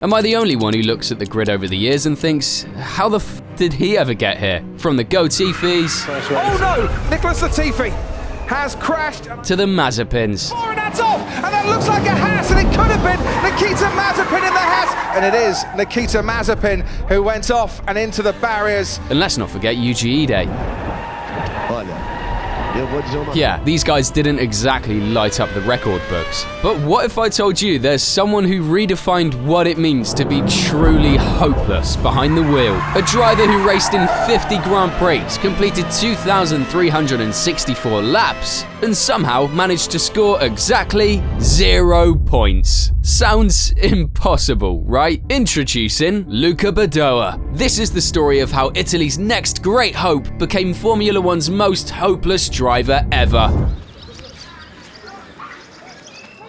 Am I the only one who looks at the grid over the years and thinks, how the f did he ever get here? From the Goatifis... Oh no! Nicholas Latifi has crashed... to the Mazepins. Oh, and that's off! And that looks like a Haas, and it could have been Nikita Mazepin in the Haas! And it is Nikita Mazepin who went off and into the barriers. And let's not forget Yuji Ide. Yeah, these guys didn't exactly light up the record books. But what if I told you there's someone who redefined what it means to be truly hopeless behind the wheel? A driver who raced in 50 Grand Prix, completed 2,364 laps, and somehow managed to score exactly 0 points. Sounds impossible, right? Introducing Luca Badoer. This is the story of how Italy's next great hope became Formula One's most hopeless driver ever.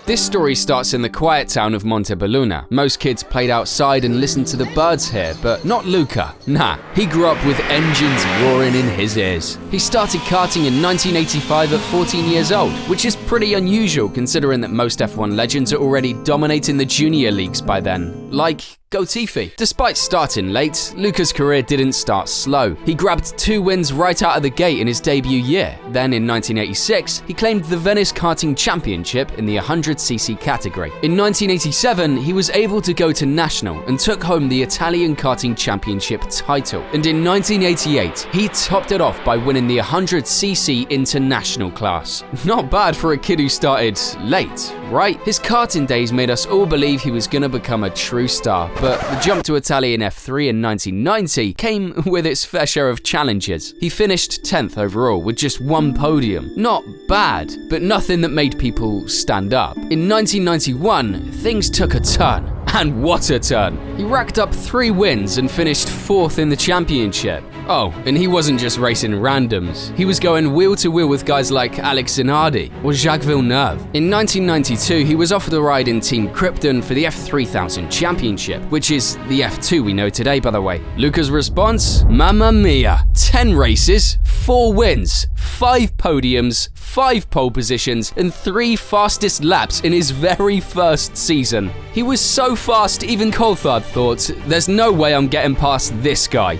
This story starts in the quiet town of Montebelluna. Most kids played outside and listened to the birds here, but not Luca. Nah, he grew up with engines roaring in his ears. He started karting in 1985 at 14 years old, which is pretty unusual considering that most F1 legends are already dominating the junior leagues by then, like Goatifis. Despite starting late, Luca's career didn't start slow. He grabbed 2 wins right out of the gate in his debut year. Then in 1986, he claimed the Venice Karting Championship in the 100cc category. In 1987, he was able to go to national and took home the Italian Karting Championship title. And in 1988, he topped it off by winning the 100cc international class. Not bad for a kid who started late, right? His karting days made us all believe he was gonna become a true star. But the jump to Italian F3 in 1990 came with its fair share of challenges. He finished 10th overall with just 1 podium. Not bad, but nothing that made people stand up. In 1991, things took a turn. And what a turn! He racked up 3 wins and finished 4th in the championship. Oh, and he wasn't just racing randoms. He was going wheel to wheel with guys like Alex Zanardi or Jacques Villeneuve. In 1992, he was offered a ride in Team Krypton for the F3000 Championship, which is the F2 we know today, by the way. Luca's response? Mamma mia! 10 races, 4 wins, 5 podiums, 5 pole positions, and 3 fastest laps in his very first season. He was so fast, even Coulthard thought, there's no way I'm getting past this guy.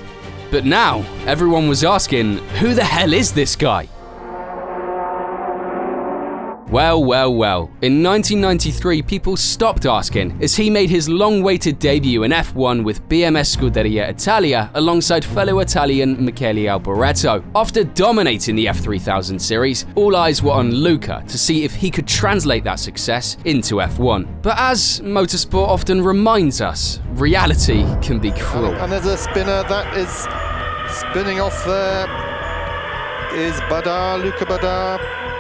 But now, everyone was asking, who the hell is this guy? Well. In 1993, people stopped asking as he made his long-awaited debut in F1 with BMS Scuderia Italia alongside fellow Italian Michele Alboreto. After dominating the F3000 series, all eyes were on Luca to see if he could translate that success into F1. But as motorsport often reminds us, reality can be cruel. And there's a spinner that is spinning off there. Is Luca Badoer.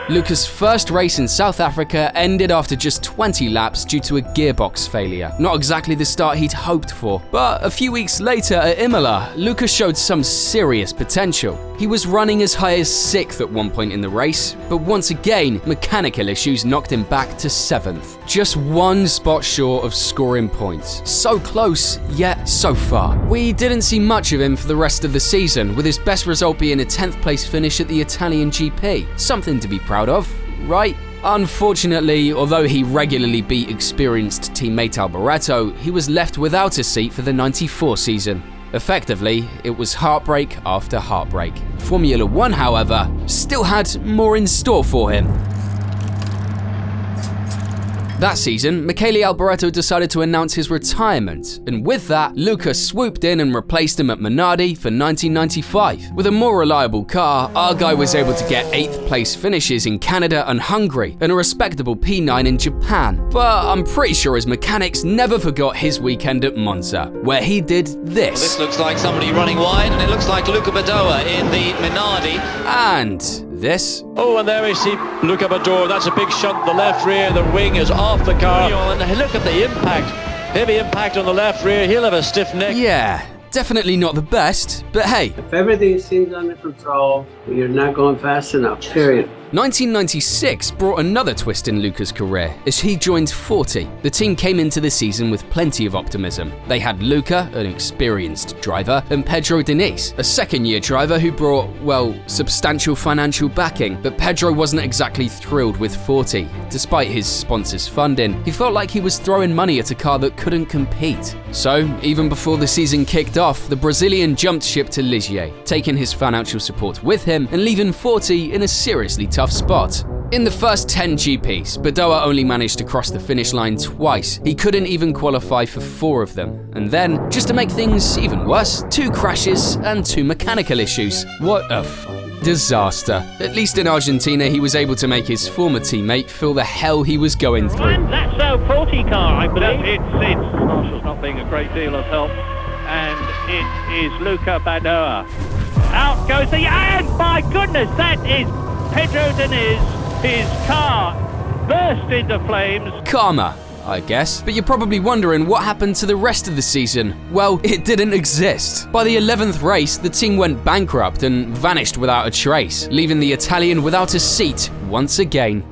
Luca's first race in South Africa ended after just 20 laps due to a gearbox failure. Not exactly the start he'd hoped for, but a few weeks later at Imola, Luca showed some serious potential. He was running as high as 6th at one point in the race, but once again, mechanical issues knocked him back to 7th. Just 1 spot short of scoring points. So close, yet so far. We didn't see much of him for the rest of the season, with his best result being a 10th place finish at the Italian GP. Something to be proud of, right? Unfortunately, although he regularly beat experienced teammate Alboreto, he was left without a seat for the 94 season. Effectively, it was heartbreak after heartbreak. Formula One, however, still had more in store for him. That season, Michele Alboreto decided to announce his retirement, and with that, Luca swooped in and replaced him at Minardi for 1995. With a more reliable car, our guy was able to get 8th place finishes in Canada and Hungary, and a respectable P9 in Japan. But I'm pretty sure his mechanics never forgot his weekend at Monza, where he did this. Well, this looks like somebody running wide, and it looks like Luca Badoer in the Minardi. And this. Oh, and there we see Luca Badoer. That's a big shot. The left rear, the wing is off the car. And look at the impact. Heavy impact on the left rear. He'll have a stiff neck. Yeah, definitely not the best, but hey. If everything seems under control, you're not going fast enough, period. 1996 brought another twist in Luca's career as he joined 40. The team came into the season with plenty of optimism. They had Luca, an experienced driver, and Pedro Diniz, a second-year driver who brought, well, substantial financial backing. But Pedro wasn't exactly thrilled with 40. Despite his sponsors' funding, he felt like he was throwing money at a car that couldn't compete. So, even before the season kicked off, the Brazilian jumped ship to Ligier, taking his financial support with him and leaving 40 in a seriously tough spot. In the first 10 GPs, Badoer only managed to cross the finish line twice. He couldn't even qualify for 4 of them. And then, just to make things even worse, 2 crashes and 2 mechanical issues. What a disaster. At least in Argentina, he was able to make his former teammate feel the hell he was going through. And that's a 40 car, I believe. It's Marshall's not being a great deal of help. And it is Luca Badoer. Out goes the... And my goodness, that is Pedro Diniz. His car burst into flames. Karma, I guess. But you're probably wondering what happened to the rest of the season. Well, it didn't exist. By the 11th race, the team went bankrupt and vanished without a trace, leaving the Italian without a seat once again.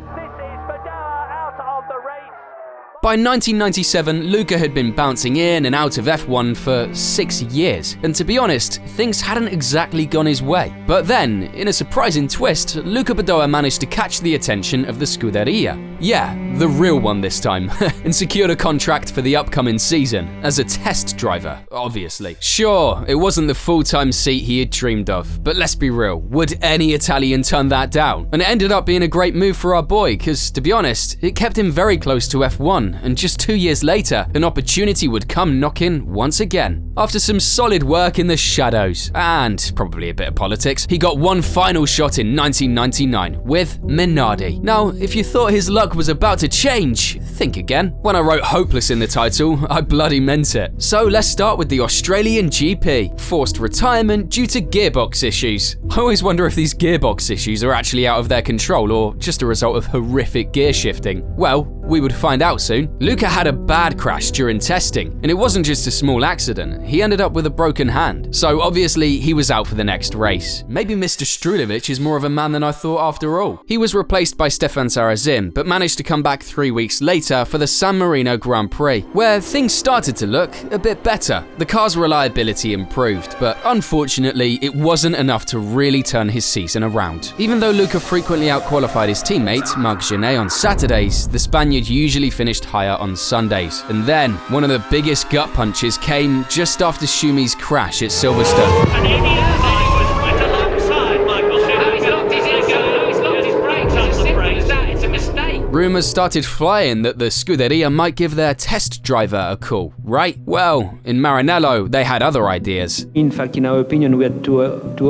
By 1997, Luca had been bouncing in and out of F1 for 6 years, and to be honest, things hadn't exactly gone his way. But then, in a surprising twist, Luca Badoer managed to catch the attention of the Scuderia. Yeah, the real one this time, and secured a contract for the upcoming season, as a test driver, obviously. Sure, it wasn't the full-time seat he had dreamed of, but let's be real, would any Italian turn that down? And it ended up being a great move for our boy, because to be honest, it kept him very close to F1, and just 2 years later, an opportunity would come knocking once again. After some solid work in the shadows, and probably a bit of politics, he got one final shot in 1999 with Minardi. Now, if you thought his luck was about to change, think again. When I wrote hopeless in the title, I bloody meant it. So let's start with the Australian GP, forced retirement due to gearbox issues. I always wonder if these gearbox issues are actually out of their control or just a result of horrific gear shifting. Well, we would find out soon. Luca had a bad crash during testing, and it wasn't just a small accident. He ended up with a broken hand. So obviously, he was out for the next race. Maybe Mr. Strulovic is more of a man than I thought after all. He was replaced by Stefan Sarrazin, but managed to come back 3 weeks later for the San Marino Grand Prix, where things started to look a bit better. The car's reliability improved, but unfortunately, it wasn't enough to really turn his season around. Even though Luca frequently outqualified his teammate, Marc Genet, on Saturdays, the Spaniard usually finished higher on Sundays. And then, one of the biggest gut punches came just after Schumi's crash at Silverstone. And Ide was right alongside Michael Schumacher. He's locked his brakes on the brakes. It's a mistake. Rumours started flying that the Scuderia might give their test driver a call, right? Well, in Maranello, they had other ideas. In fact, in our opinion, we had two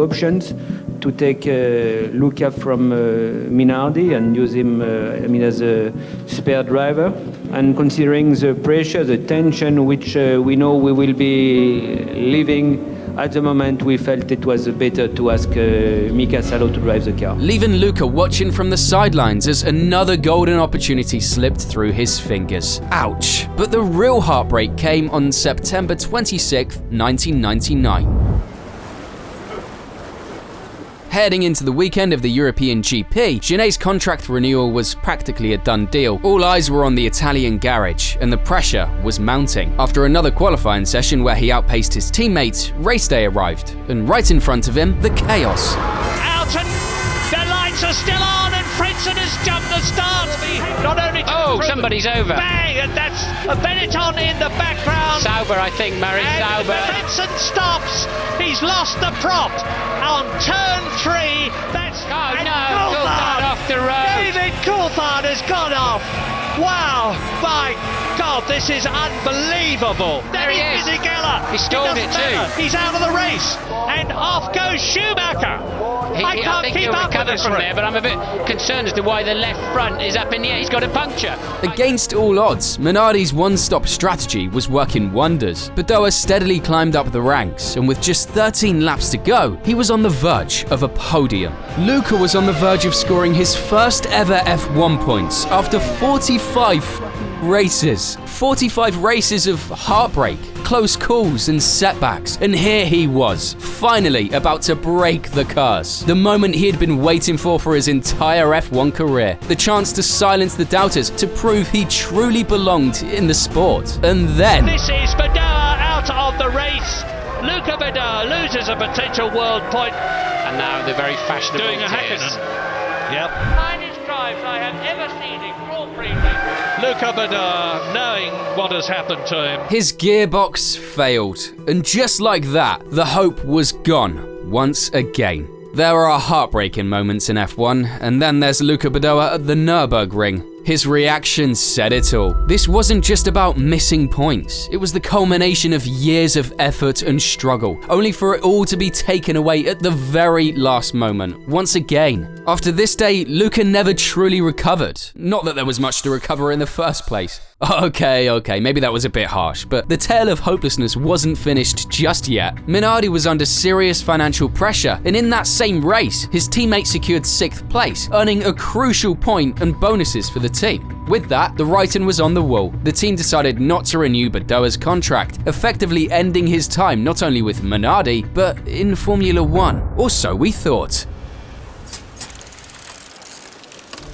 options. To take Luca from Minardi and use him as a spare driver. And considering the pressure, the tension which we know we will be living at the moment, we felt it was better to ask Mika Salo to drive the car. Leaving Luca watching from the sidelines as another golden opportunity slipped through his fingers. Ouch. But the real heartbreak came on September 26th, 1999. Heading into the weekend of the European GP, Genet's contract renewal was practically a done deal. All eyes were on the Italian garage, and the pressure was mounting. After another qualifying session where he outpaced his teammate, race day arrived, and right in front of him, the chaos. Out and the lights are still on, and Frentzen has jumped the start. Not only Somebody's over. Bang, and that's a Benetton in the background. Sauber, I think, Murray. Sauber. Frentzen stops. He's lost the prop on turn 3. That's Coulthard off the road. David Coulthard has gone off. Wow, my God, this is unbelievable. There he is. He stalled it too. He's out of the race, and off goes Schumacher. I think he'll recover from there, but I'm a bit concerned as to why the left front is up in the air. He's got a puncture. Against all odds, Minardi's one-stop strategy was working wonders. Badoer steadily climbed up the ranks, and with just 13 laps to go, he was on the verge of a podium. Luca was on the verge of scoring his first ever F1 points after 45 races. 45 races of heartbreak, close calls and setbacks, and here he was, finally about to break the curse. The moment he had been waiting for his entire F1 career. The chance to silence the doubters, to prove he truly belonged in the sport. And then... This is Badoer out of the race. Luca Badoer loses a potential world point. And now the very fashionable Doing a tears. Hakkinen. Yep. Finest drives I have ever seen in Grand Prix racing. Luca Badoer knowing what has happened to him. His gearbox failed, and just like that, the hope was gone once again. There are heartbreaking moments in F1, and then there's Luca Badoer at the Nürburgring. His reaction said it all. This wasn't just about missing points. It was the culmination of years of effort and struggle, only for it all to be taken away at the very last moment, once again. After this day, Luca never truly recovered. Not that there was much to recover in the first place. Okay, maybe that was a bit harsh, but the tale of hopelessness wasn't finished just yet. Minardi was under serious financial pressure, and in that same race, his teammate secured 6th place, earning a crucial point and bonuses for the team. With that, the writing was on the wall. The team decided not to renew Badoer's contract, effectively ending his time not only with Minardi, but in Formula 1. Or so we thought.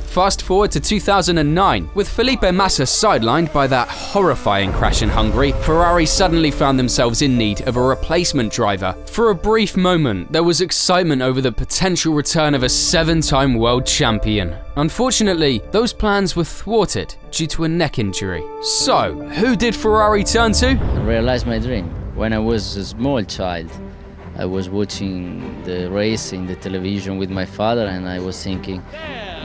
Fast forward to 2009, with Felipe Massa sidelined by that horrifying crash in Hungary, Ferrari suddenly found themselves in need of a replacement driver. For a brief moment, there was excitement over the potential return of a 7-time world champion. Unfortunately, those plans were thwarted due to a neck injury. So, who did Ferrari turn to? I realized my dream. When I was a small child, I was watching the race in the television with my father, and I was thinking,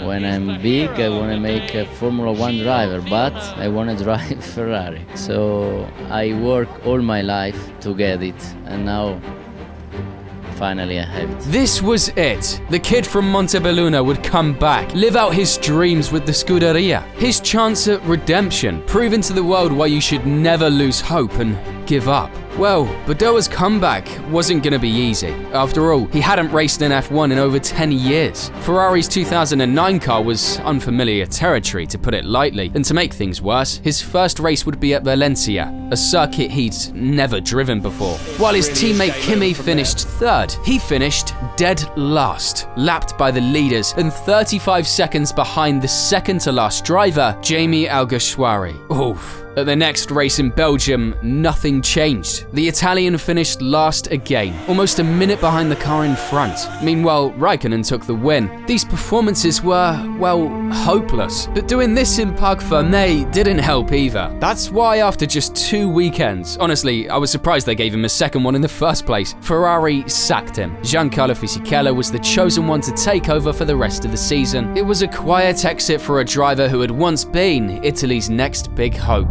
when I'm big, I want to make a Formula 1 driver, but I want to drive Ferrari. So I work all my life to get it, and now finally I have it. This was it. The kid from Montebelluna would come back, live out his dreams with the Scuderia. His chance at redemption, proving to the world why you should never lose hope and give up. Well, Badoer's comeback wasn't going to be easy. After all, he hadn't raced in F1 in over 10 years. Ferrari's 2009 car was unfamiliar territory, to put it lightly, and to make things worse, his first race would be at Valencia, a circuit he'd never driven before. While his teammate Kimi finished 3rd, he finished dead last, lapped by the leaders and 35 seconds behind the second-to-last driver, Jamie Alguersuari. Oof. At the next race in Belgium, nothing changed. The Italian finished last again, almost a minute behind the car in front. Meanwhile, Raikkonen took the win. These performances were, well, hopeless. But doing this in Parc Fermé didn't help either. That's why after just 2 weekends, honestly, I was surprised they gave him a second one in the first place, Ferrari sacked him. Giancarlo Fisichella was the chosen one to take over for the rest of the season. It was a quiet exit for a driver who had once been Italy's next big hope.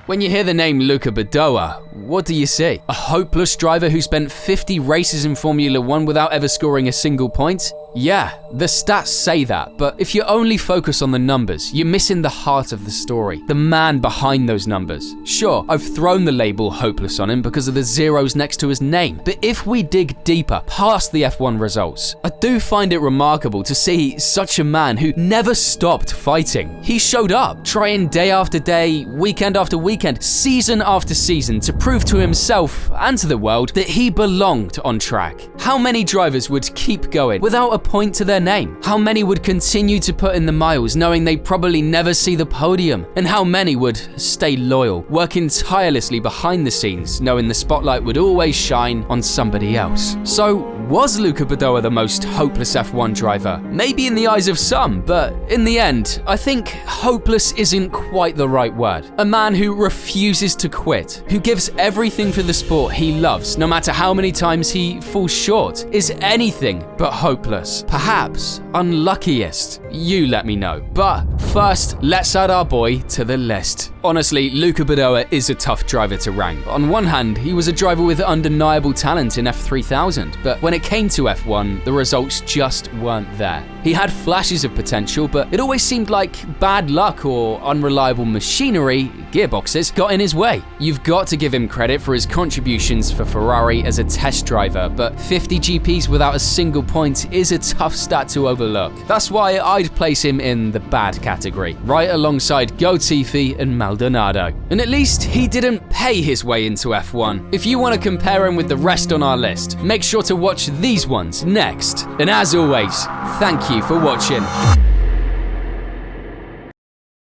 When you hear the name Luca Badoer, what do you see? A hopeless driver who spent 50 races in Formula 1 without ever scoring a single point? Yeah, the stats say that, but if you only focus on the numbers, you're missing the heart of the story, the man behind those numbers. Sure, I've thrown the label hopeless on him because of the zeros next to his name, but if we dig deeper past the F1 results, I do find it remarkable to see such a man who never stopped fighting. He showed up, trying day after day, weekend after weekend, season after season to prove to himself and to the world that he belonged on track. How many drivers would keep going without a point to their name? How many would continue to put in the miles knowing they'd probably never see the podium? And how many would stay loyal, working tirelessly behind the scenes knowing the spotlight would always shine on somebody else? So, was Luca Badoer the most hopeless F1 driver? Maybe in the eyes of some, but in the end, I think hopeless isn't quite the right word. A man who refuses to quit, who gives everything for the sport he loves, no matter how many times he falls short, is anything but hopeless. Perhaps unluckiest. You let me know. But first, let's add our boy to the list. Honestly, Luca Badoer is a tough driver to rank. On one hand, he was a driver with undeniable talent in F3000, but when it came to F1, the results just weren't there. He had flashes of potential, but it always seemed like bad luck or unreliable machinery, gearboxes, got in his way. You've got to give him credit for his contributions for Ferrari as a test driver, but 50 GPs without a single point is a a tough stat to overlook. That's why I'd place him in the bad category, right alongside Goatifis and Maldonado. And at least he didn't pay his way into F1. If you want to compare him with the rest on our list, make sure to watch these ones next. And as always, thank you for watching.